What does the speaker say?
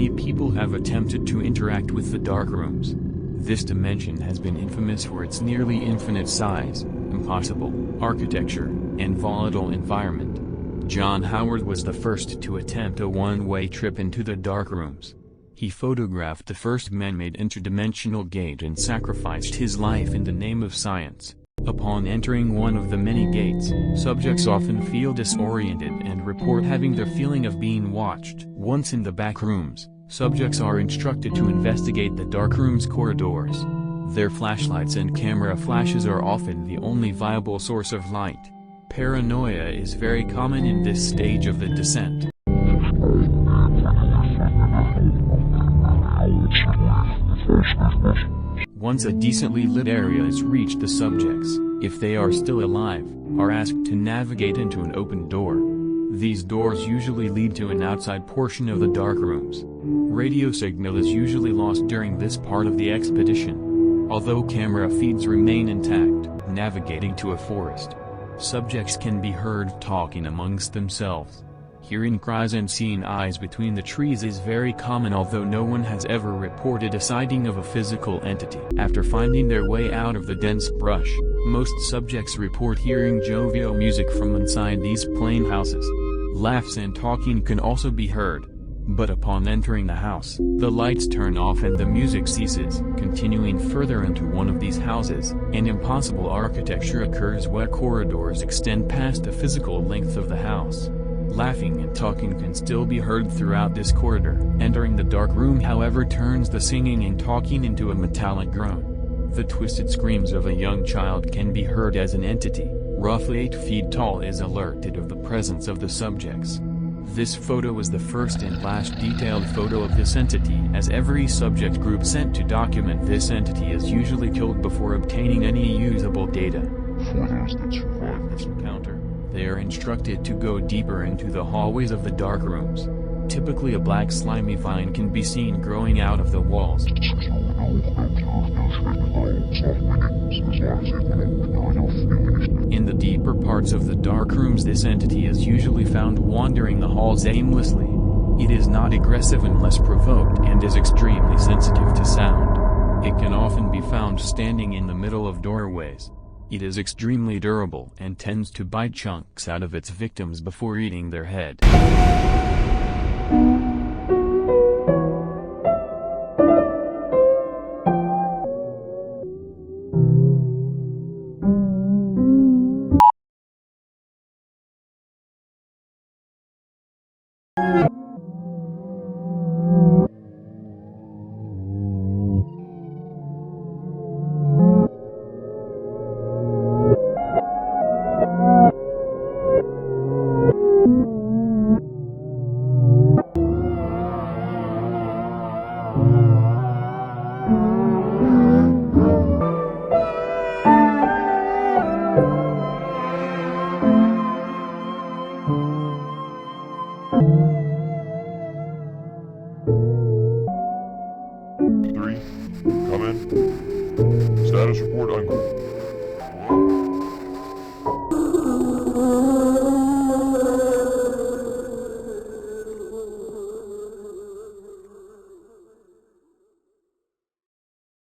many people have attempted to interact with the darkrooms. This dimension has been infamous for its nearly infinite size, impossible architecture, and volatile environment. John Howard was the first to attempt a one-way trip into the darkrooms. He photographed the first man-made interdimensional gate and sacrificed his life in the name of science. Upon entering one of the many gates, subjects often feel disoriented and report having the feeling of being watched. Once in the back rooms, subjects are instructed to investigate the darkrooms corridors. Their flashlights and camera flashes are often the only viable source of light. Paranoia is very common in this stage of the descent. Once a decently lit area is reached, the subjects, if they are still alive, are asked to navigate into an open door. These doors usually lead to an outside portion of the darkrooms. Radio signal is usually lost during this part of the expedition. Although camera feeds remain intact, navigating to a forest, subjects can be heard talking amongst themselves. Hearing cries and seeing eyes between the trees is very common, although no one has ever reported a sighting of a physical entity. After finding their way out of the dense brush, most subjects report hearing jovial music from inside these plain houses. Laughs and talking can also be heard. But upon entering the house, the lights turn off and the music ceases. Continuing further into one of these houses, an impossible architecture occurs where corridors extend past the physical length of the house. Laughing and talking can still be heard throughout this corridor. Entering the dark room, however, turns the singing and talking into a metallic groan. The twisted screams of a young child can be heard as an entity, roughly 8 feet tall, is alerted of the presence of the subjects. This photo is the first and last detailed photo of this entity, as every subject group sent to document this entity is usually killed before obtaining any usable data. For those that survive this encounter, they are instructed to go deeper into the hallways of the darkrooms. Typically a black slimy vine can be seen growing out of the walls. In the deeper parts of the darkrooms, this entity is usually found wandering the halls aimlessly. It is not aggressive unless provoked and is extremely sensitive to sound. It can often be found standing in the middle of doorways. It is extremely durable and tends to bite chunks out of its victims before eating their head.